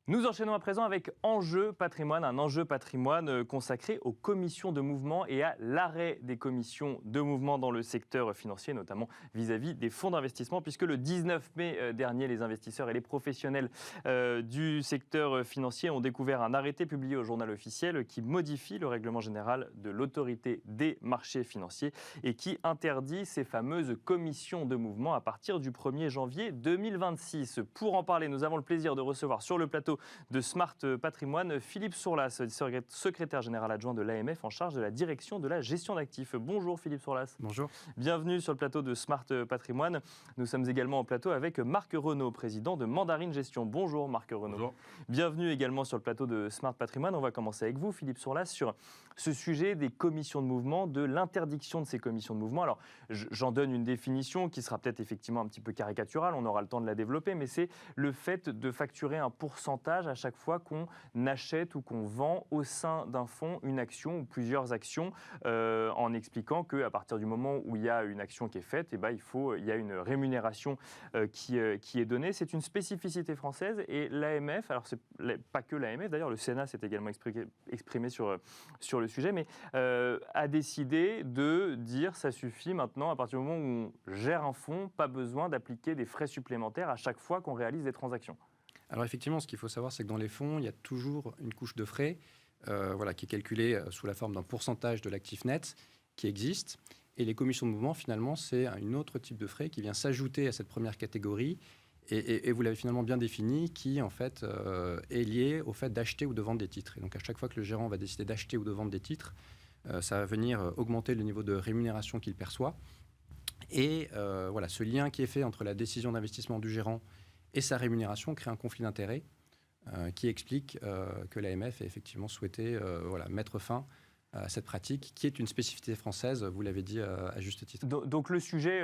Nous enchaînons à présent avec Enjeu patrimoine, un enjeu patrimoine consacré aux commissions de mouvement et à l'arrêt des commissions de mouvement dans le secteur financier, notamment vis-à-vis des fonds d'investissement, puisque le 19 mai dernier, les investisseurs et les professionnels du secteur financier ont découvert un arrêté publié au journal officiel qui modifie le règlement général de l'autorité des marchés financiers et qui interdit ces fameuses commissions de mouvement à partir du 1er janvier 2026. Pour en parler, nous avons le plaisir de recevoir sur le plateau de Smart Patrimoine, Philippe Sourlas, secrétaire général adjoint de l'AMF en charge de la direction de la gestion d'actifs. Bonjour Philippe Sourlas. Bonjour. Bienvenue sur le plateau de Smart Patrimoine. Nous sommes également en plateau avec Marc Renaud, président de Mandarine Gestion. Bonjour Marc Renaud. Bonjour. Bienvenue également sur le plateau de Smart Patrimoine. On va commencer avec vous Philippe Sourlas sur ce sujet des commissions de mouvement, de l'interdiction de ces commissions de mouvement. Alors j'en donne une définition qui sera peut-être effectivement un petit peu caricaturale, on aura le temps de la développer, mais c'est le fait de facturer un pourcentage à chaque fois qu'on achète ou qu'on vend au sein d'un fonds une action ou plusieurs actions, en expliquant qu'à partir du moment où il y a une action qui est faite, il y a une rémunération qui est donnée. C'est une spécificité française et l'AMF, alors c'est pas que l'AMF d'ailleurs, le Sénat s'est également exprimé sur le sujet, mais a décidé de dire ça suffit maintenant, à partir du moment où on gère un fonds, pas besoin d'appliquer des frais supplémentaires à chaque fois qu'on réalise des transactions. Alors effectivement, ce qu'il faut savoir, c'est que dans les fonds, il y a toujours une couche de frais qui est calculée sous la forme d'un pourcentage de l'actif net qui existe. Et les commissions de mouvement, finalement, c'est un autre type de frais qui vient s'ajouter à cette première catégorie. Et vous l'avez finalement bien défini, qui en fait est lié au fait d'acheter ou de vendre des titres. Et donc à chaque fois que le gérant va décider d'acheter ou de vendre des titres, ça va venir augmenter le niveau de rémunération qu'il perçoit. Et ce lien qui est fait entre la décision d'investissement du gérant et sa rémunération crée un conflit d'intérêts qui explique que l'AMF a effectivement souhaité mettre fin à cette pratique qui est une spécificité française, vous l'avez dit à juste titre. Donc le sujet,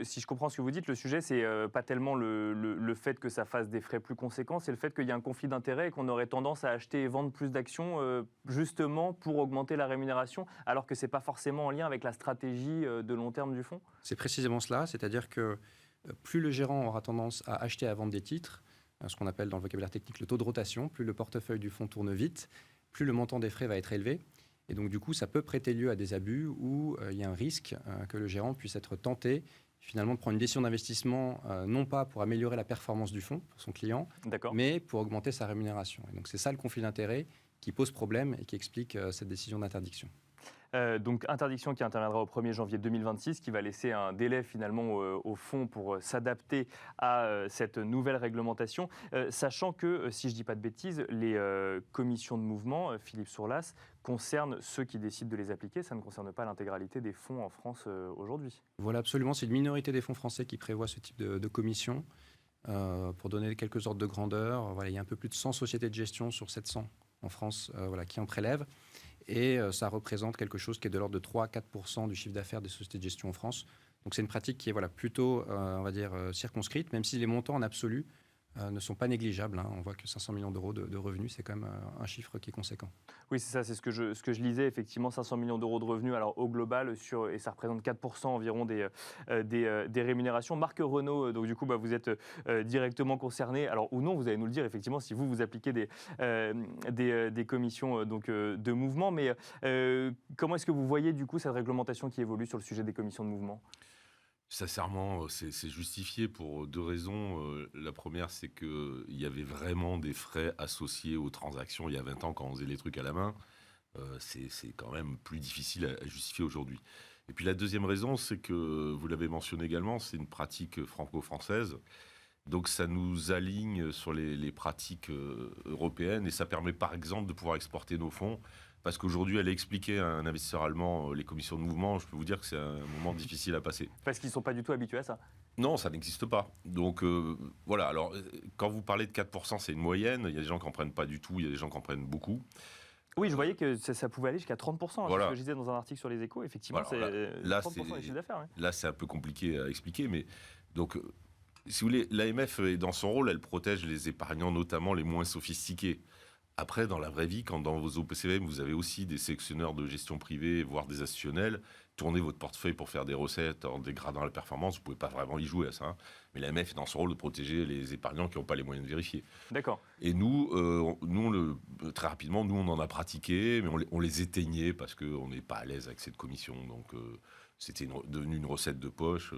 si je comprends ce que vous dites, le sujet c'est pas tellement le fait que ça fasse des frais plus conséquents, c'est le fait qu'il y a un conflit d'intérêts et qu'on aurait tendance à acheter et vendre plus d'actions justement pour augmenter la rémunération, alors que c'est pas forcément en lien avec la stratégie de long terme du fonds. C'est précisément cela, c'est-à-dire que plus le gérant aura tendance à acheter et à vendre des titres, ce qu'on appelle dans le vocabulaire technique le taux de rotation, plus le portefeuille du fonds tourne vite, plus le montant des frais va être élevé. Et donc du coup, ça peut prêter lieu à des abus où il y a un risque que le gérant puisse être tenté finalement de prendre une décision d'investissement, non pas pour améliorer la performance du fonds pour son client, mais pour augmenter sa rémunération. Et donc c'est ça le conflit d'intérêts qui pose problème et qui explique cette décision d'interdiction. Donc interdiction qui interviendra au 1er janvier 2026, qui va laisser un délai finalement au fonds pour s'adapter à cette nouvelle réglementation, sachant que, si je ne dis pas de bêtises, les commissions de mouvement, Philippe Sourlas, concernent ceux qui décident de les appliquer, ça ne concerne pas l'intégralité des fonds en France aujourd'hui. Voilà, absolument, c'est une minorité des fonds français qui prévoit ce type de commission. Pour donner quelques ordres de grandeur, il y a un peu plus de 100 sociétés de gestion sur 700 en France qui en prélèvent. Et ça représente quelque chose qui est de l'ordre de 3 à 4% du chiffre d'affaires des sociétés de gestion en France. Donc c'est une pratique qui est plutôt, circonscrite, même si les montants en absolu ne sont pas négligeables. On voit que 500 millions d'euros de revenus, c'est quand même un chiffre qui est conséquent. Oui, c'est ça, c'est ce que je lisais, effectivement, 500 millions d'euros de revenus, alors au global, et ça représente 4% environ des rémunérations. Marc Renaud, donc du coup, vous êtes directement concerné, alors ou non, vous allez nous le dire, effectivement, si vous appliquez des commissions de mouvement, mais comment est-ce que vous voyez du coup cette réglementation qui évolue sur le sujet des commissions de mouvement ? Sincèrement, c'est justifié pour deux raisons. La première, c'est qu'il y avait vraiment des frais associés aux transactions il y a 20 ans quand on faisait les trucs à la main. C'est quand même plus difficile à justifier aujourd'hui. Et puis la deuxième raison, c'est que, vous l'avez mentionné également, c'est une pratique franco-française. Donc ça nous aligne sur les pratiques européennes et ça permet par exemple de pouvoir exporter nos fonds. Parce qu'aujourd'hui, aller expliquer à un investisseur allemand les commissions de mouvement, je peux vous dire que c'est un moment difficile à passer. Parce qu'ils ne sont pas du tout habitués à ça. Non, ça n'existe pas. Donc voilà, alors quand vous parlez de 4%, c'est une moyenne. Il y a des gens qui n'en prennent pas du tout, il y a des gens qui en prennent beaucoup. Oui, je voyais que ça pouvait aller jusqu'à 30%. Voilà. C'est ce que je disais dans un article sur les Échos. Effectivement, voilà, c'est là, 30% des chiffres d'affaires. Ouais. Là, c'est un peu compliqué à expliquer. Mais donc, si vous voulez, l'AMF est dans son rôle, elle protège les épargnants, notamment les moins sophistiqués. Après, dans la vraie vie, quand dans vos OPCVM, vous avez aussi des sélectionneurs de gestion privée, voire des institutionnels, tournez votre portefeuille pour faire des recettes en dégradant la performance, vous ne pouvez pas vraiment y jouer à ça. Mais l'AMF est dans son rôle de protéger les épargnants qui n'ont pas les moyens de vérifier. D'accord. Et nous, très rapidement, nous, on en a pratiqué, mais on les éteignait parce qu'on n'est pas à l'aise avec cette commission. Donc, c'était devenu une recette de poche.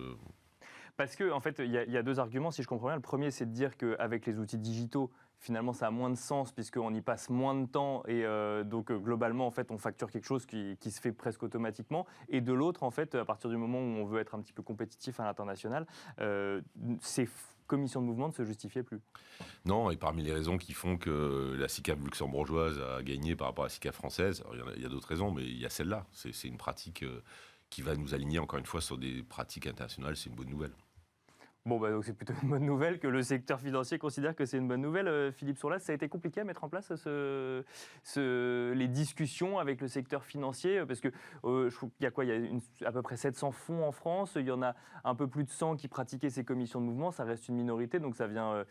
Parce qu'en en fait, il y a deux arguments, si je comprends bien. Le premier, c'est de dire qu'avec les outils digitaux, finalement, ça a moins de sens puisqu'on y passe moins de temps et donc globalement, en fait, on facture quelque chose qui se fait presque automatiquement. Et de l'autre, en fait, à partir du moment où on veut être un petit peu compétitif à l'international, ces commissions de mouvement ne se justifiaient plus. Non, et parmi les raisons qui font que la SICAV luxembourgeoise a gagné par rapport à la SICAV française, alors il y a d'autres raisons, mais il y a celle-là. C'est une pratique qui va nous aligner encore une fois sur des pratiques internationales, c'est une bonne nouvelle. Bon, bah, donc c'est plutôt une bonne nouvelle que le secteur financier considère que c'est une bonne nouvelle. Philippe Sourlas, ça a été compliqué à mettre en place les discussions avec le secteur financier parce que je trouve qu'il y a quoi, il y a à peu près 700 fonds en France, il y en a un peu plus de 100 qui pratiquaient ces commissions de mouvement, ça reste une minorité, donc ça vient,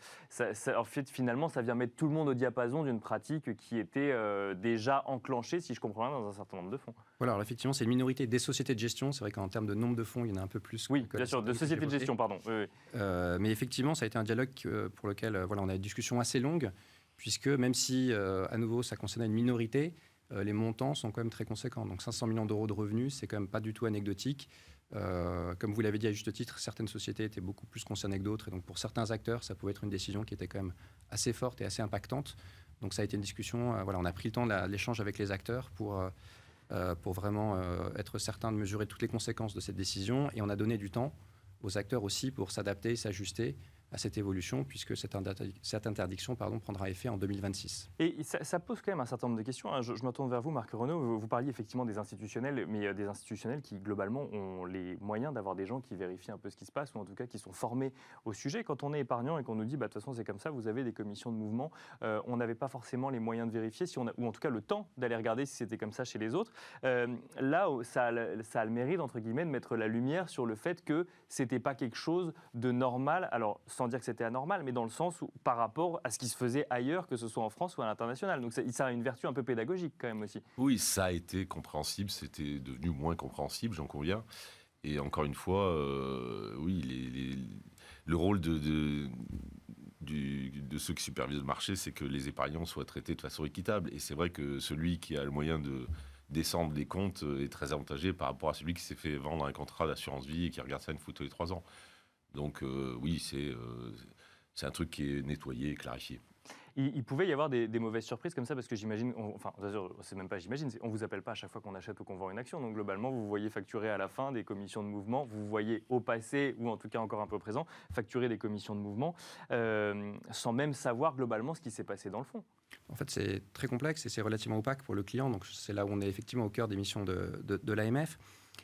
en fait, finalement, ça vient mettre tout le monde au diapason d'une pratique qui était déjà enclenchée, si je comprends bien, dans un certain nombre de fonds. Voilà, alors effectivement, c'est une minorité des sociétés de gestion. C'est vrai qu'en termes de nombre de fonds, il y en a un peu plus. Oui, bien sûr, de sociétés de gestion, pardon. Oui, oui. Mais effectivement, ça a été un dialogue pour lequel voilà, on a une discussion assez longue, puisque même si, à nouveau, ça concernait une minorité, les montants sont quand même très conséquents. Donc 500 millions d'euros de revenus, c'est quand même pas du tout anecdotique. Comme vous l'avez dit à juste titre, certaines sociétés étaient beaucoup plus concernées que d'autres. Et donc pour certains acteurs, ça pouvait être une décision qui était quand même assez forte et assez impactante. Donc ça a été une discussion, voilà, on a pris le temps de l'échange avec les acteurs pour vraiment être certain de mesurer toutes les conséquences de cette décision. Et on a donné du temps aux acteurs aussi pour s'adapter et s'ajuster à cette évolution, puisque cette interdiction prendra effet en 2026. Et ça pose quand même un certain nombre de questions. Je me tourne vers vous, Marc Renaud. Vous parliez effectivement des institutionnels, mais des institutionnels qui, globalement, ont les moyens d'avoir des gens qui vérifient un peu ce qui se passe, ou en tout cas qui sont formés au sujet. Quand on est épargnant et qu'on nous dit, de toute façon, c'est comme ça, vous avez des commissions de mouvement, on n'avait pas forcément les moyens de vérifier, ou en tout cas le temps d'aller regarder si c'était comme ça chez les autres. Là, ça a le mérite, entre guillemets, de mettre la lumière sur le fait que c'était pas quelque chose de normal. Alors, sans dire que c'était anormal, mais dans le sens où, par rapport à ce qui se faisait ailleurs, que ce soit en France ou à l'international. Donc ça a une vertu un peu pédagogique quand même aussi. Oui, ça a été compréhensible, c'était devenu moins compréhensible, j'en conviens. Et encore une fois, oui, le rôle de ceux qui supervisent le marché, c'est que les épargnants soient traités de façon équitable. Et c'est vrai que celui qui a le moyen de descendre les comptes est très avantagé par rapport à celui qui s'est fait vendre un contrat d'assurance vie et qui regarde ça une fois tous les 3 ans. Donc oui, c'est un truc qui est nettoyé et clarifié. Il pouvait y avoir des mauvaises surprises comme ça, parce que j'imagine, enfin, c'est même pas j'imagine, on vous appelle pas à chaque fois qu'on achète ou qu'on vend une action. Donc globalement, vous voyez facturer à la fin des commissions de mouvement, vous voyez au passé, ou en tout cas encore un peu présent, facturer des commissions de mouvement, sans même savoir globalement ce qui s'est passé dans le fond. En fait, c'est très complexe et c'est relativement opaque pour le client. Donc c'est là où on est effectivement au cœur des missions de l'AMF.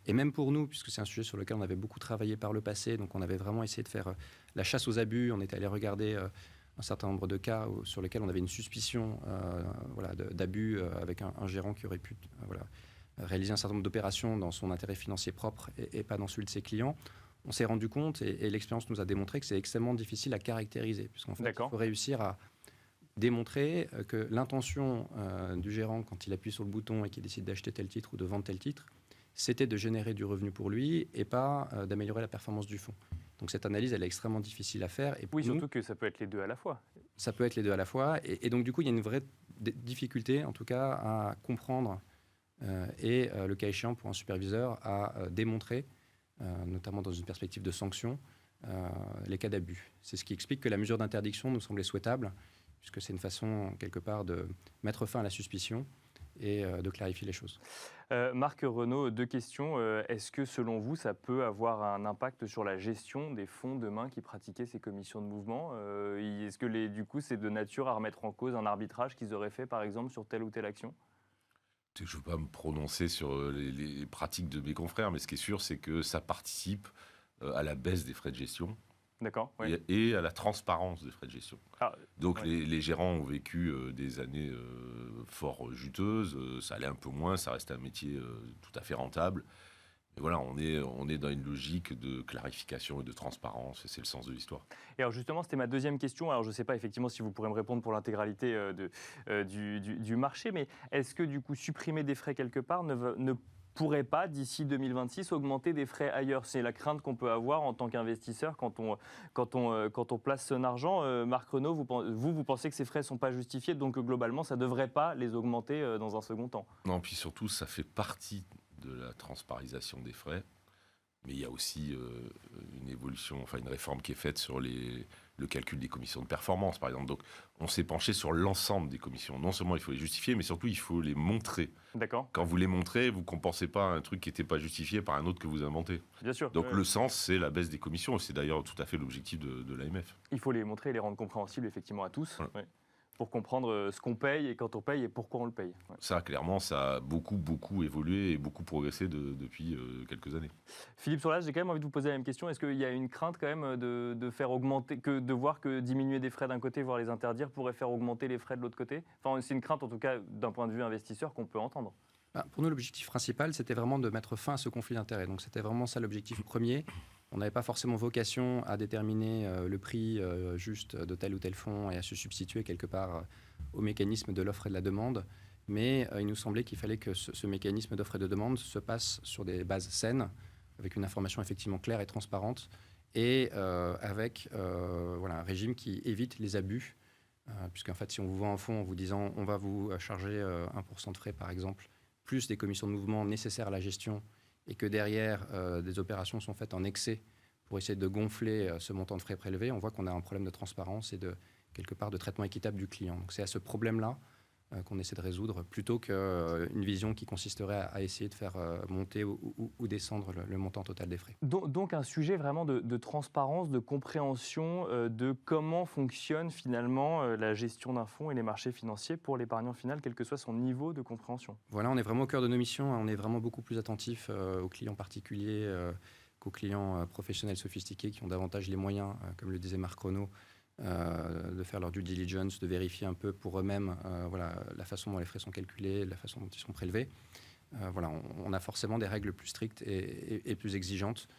Et même pour nous, puisque c'est un sujet sur lequel on avait beaucoup travaillé par le passé, donc on avait vraiment essayé de faire la chasse aux abus, on était allé regarder un certain nombre de cas sur lesquels on avait une suspicion d'abus avec un gérant qui aurait pu réaliser un certain nombre d'opérations dans son intérêt financier propre et pas dans celui de ses clients. On s'est rendu compte, et l'expérience nous a démontré que c'est extrêmement difficile à caractériser, puisqu'en fait, il faut réussir à démontrer que l'intention du gérant, quand il appuie sur le bouton et qu'il décide d'acheter tel titre ou de vendre tel titre, c'était de générer du revenu pour lui et pas d'améliorer la performance du fonds. Donc cette analyse, elle est extrêmement difficile à faire. Et oui, surtout que ça peut être les deux à la fois. Ça peut être les deux à la fois. Et donc du coup, il y a une vraie difficulté, en tout cas, à comprendre et le cas échéant pour un superviseur à démontrer, notamment dans une perspective de sanction, les cas d'abus. C'est ce qui explique que la mesure d'interdiction nous semblait souhaitable, puisque c'est une façon, quelque part, de mettre fin à la suspicion et de clarifier les choses. Marc Renaud, deux questions. Est-ce que, selon vous, ça peut avoir un impact sur la gestion des fonds demain qui pratiquaient ces commissions de mouvement ? Est-ce que, du coup, c'est de nature à remettre en cause un arbitrage qu'ils auraient fait, par exemple, sur telle ou telle action ? Je ne veux pas me prononcer sur les pratiques de mes confrères, mais ce qui est sûr, c'est que ça participe à la baisse des frais de gestion. D'accord, oui. Et à la transparence des frais de gestion. Donc les gérants ont vécu des années fort juteuses, ça allait un peu moins, ça reste un métier tout à fait rentable, Et voilà, on est dans une logique de clarification et de transparence, et c'est le sens de l'histoire. Et alors justement, c'était ma deuxième question. Alors je ne sais pas effectivement si vous pourrez me répondre pour l'intégralité du marché, mais est-ce que du coup supprimer des frais quelque part ne pourrait pas, d'ici 2026, augmenter des frais ailleurs? C'est la crainte qu'on peut avoir en tant qu'investisseur quand on place son argent. Marc Renaud, vous pensez que ces frais ne sont pas justifiés, donc globalement, ça ne devrait pas les augmenter dans un second temps? Non, puis surtout, ça fait partie de la transparisation des frais. Mais il y a aussi une évolution, enfin une réforme qui est faite sur le calcul des commissions de performance, par exemple. Donc, on s'est penché sur l'ensemble des commissions. Non seulement il faut les justifier, mais surtout il faut les montrer. D'accord. Quand vous les montrez, vous ne compensez pas un truc qui n'était pas justifié par un autre que vous inventez. Bien sûr. Donc, le sens, c'est la baisse des commissions. C'est d'ailleurs tout à fait l'objectif de l'AMF. Il faut les montrer et les rendre compréhensibles effectivement à tous. Voilà. Ouais. Pour comprendre ce qu'on paye et quand on paye et pourquoi on le paye. Ouais. Ça, clairement, ça a beaucoup évolué et beaucoup progressé depuis quelques années. Philippe Sourlas, j'ai quand même envie de vous poser la même question. Est-ce qu'il y a une crainte quand même de faire augmenter, de voir que diminuer des frais d'un côté, voire les interdire, pourrait faire augmenter les frais de l'autre côté? Enfin, c'est une crainte en tout cas d'un point de vue investisseur qu'on peut entendre. Pour nous, l'objectif principal, c'était vraiment de mettre fin à ce conflit d'intérêts. Donc c'était vraiment ça l'objectif premier. On n'avait pas forcément vocation à déterminer le prix juste de tel ou tel fonds et à se substituer quelque part au mécanisme de l'offre et de la demande. Mais il nous semblait qu'il fallait que ce mécanisme d'offre et de demande se passe sur des bases saines, avec une information effectivement claire et transparente, et avec un régime qui évite les abus. Puisqu'en fait, si on vous vend un fonds en vous disant on va vous charger 1% de frais, par exemple, plus des commissions de mouvement nécessaires à la gestion, et que derrière, des opérations sont faites en excès pour essayer de gonfler ce montant de frais prélevés, on voit qu'on a un problème de transparence et quelque part de traitement équitable du client. Donc c'est à ce problème-là qu'on essaie de résoudre, plutôt qu'une vision qui consisterait à essayer de faire monter ou descendre le montant total des frais. Donc un sujet vraiment de transparence, de compréhension de comment fonctionne finalement la gestion d'un fonds et les marchés financiers pour l'épargnant final, quel que soit son niveau de compréhension. Voilà, on est vraiment au cœur de nos missions. On est vraiment beaucoup plus attentif aux clients particuliers qu'aux clients professionnels sophistiqués qui ont davantage les moyens, comme le disait Marc Renaud, de faire leur due diligence, de vérifier un peu pour eux-mêmes la façon dont les frais sont calculés, la façon dont ils sont prélevés. On a forcément des règles plus strictes et plus exigeantes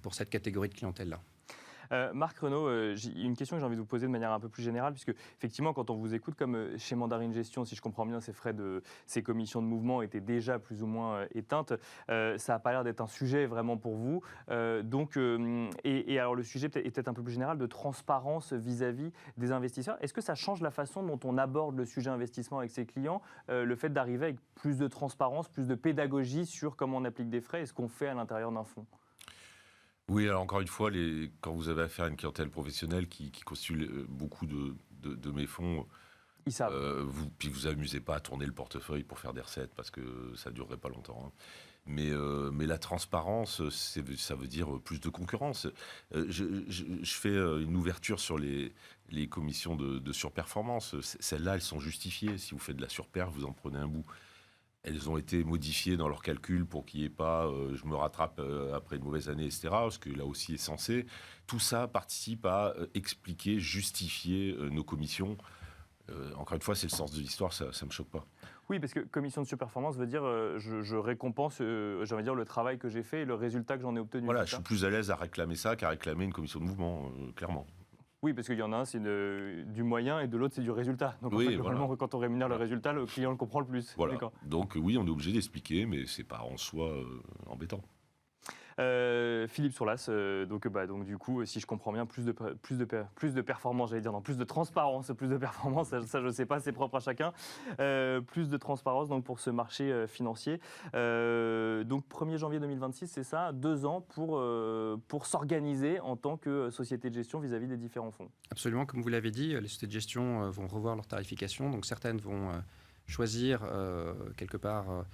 pour cette catégorie de clientèle-là. Marc Renaud, j'ai une question que j'ai envie de vous poser de manière un peu plus générale, puisque effectivement, quand on vous écoute, comme chez Mandarin Gestion, si je comprends bien, ces commissions de mouvement étaient déjà plus ou moins éteintes. Ça n'a pas l'air d'être un sujet vraiment pour vous. Et alors le sujet est peut-être un peu plus général de transparence vis-à-vis des investisseurs. Est-ce que ça change la façon dont on aborde le sujet investissement avec ses clients, le fait d'arriver avec plus de transparence, plus de pédagogie sur comment on applique des frais et ce qu'on fait à l'intérieur d'un fonds? Oui, alors encore une fois, quand vous avez affaire à une clientèle professionnelle qui constitue beaucoup de mes fonds, Ils savent. puis vous amusez pas à tourner le portefeuille pour faire des recettes parce que ça ne durerait pas longtemps. Hein. Mais la transparence, ça veut dire plus de concurrence. Je fais une ouverture sur les commissions de surperformance. Celles-là, elles sont justifiées. Si vous faites de la surperf, vous en prenez un bout. Elles ont été modifiées dans leurs calculs pour qu'il n'y ait pas je me rattrape après une mauvaise année, etc. Ce que là aussi est censé. Tout ça participe à expliquer, justifier nos commissions. Encore une fois, c'est le sens de l'histoire, ça ne me choque pas. Oui, parce que commission de surperformance veut dire je récompense j'ai envie de dire, le travail que j'ai fait et le résultat que j'en ai obtenu. Voilà, je suis plus à l'aise à réclamer ça qu'à réclamer une commission de mouvement, clairement. Oui, parce qu'il y en a un, c'est du moyen et de l'autre, c'est du résultat. Donc, oui, en fait, globalement, quand on rémunère le résultat, le client le comprend le plus. Voilà. Donc, oui, on est obligé d'expliquer, mais ce n'est pas en soi embêtant. Philippe Sourlas, donc du coup, si je comprends bien, plus de performance, j'allais dire, non, plus de transparence, plus de performance, ça je ne sais pas, c'est propre à chacun. Plus de transparence donc pour ce marché financier. Donc 1er janvier 2026, c'est ça, 2 ans pour s'organiser en tant que société de gestion vis-à-vis des différents fonds. Absolument, comme vous l'avez dit, les sociétés de gestion vont revoir leur tarification. Donc certaines vont choisir quelque part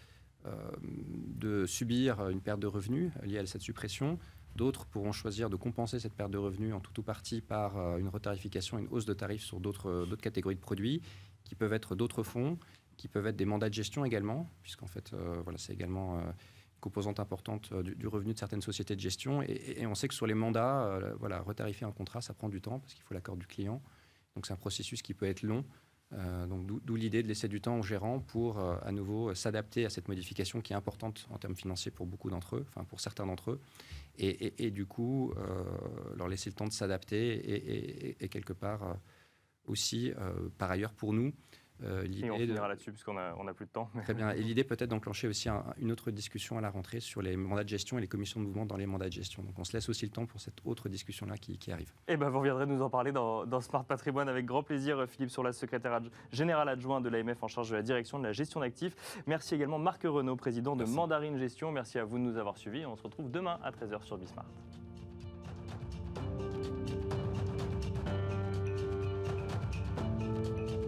de subir une perte de revenus liée à cette suppression. D'autres pourront choisir de compenser cette perte de revenus en tout ou partie par une retarification, une hausse de tarifs sur d'autres catégories de produits, qui peuvent être d'autres fonds, qui peuvent être des mandats de gestion également, puisqu'en fait, c'est également une composante importante du revenu de certaines sociétés de gestion. Et on sait que sur les mandats, retarifier un contrat, ça prend du temps, parce qu'il faut l'accord du client. Donc c'est un processus qui peut être long. Donc d'où l'idée de laisser du temps aux gérants pour à nouveau s'adapter à cette modification qui est importante en termes financiers pour beaucoup d'entre eux, enfin pour certains d'entre eux, et du coup leur laisser le temps de s'adapter et quelque part aussi par ailleurs pour nous. Et on finira là-dessus puisqu'on a plus de temps. Très bien. Et l'idée peut-être d'enclencher aussi une autre discussion à la rentrée sur les mandats de gestion et les commissions de mouvement dans les mandats de gestion. Donc on se laisse aussi le temps pour cette autre discussion-là qui arrive. Et ben vous reviendrez nous en parler dans Smart Patrimoine avec grand plaisir. Philippe Sourlas, secrétaire général adjoint de l'AMF en charge de la direction de la gestion d'actifs. Merci également Marc Renaud, président de Mandarine Gestion. Merci à vous de nous avoir suivis. On se retrouve demain à 13h sur Bismart.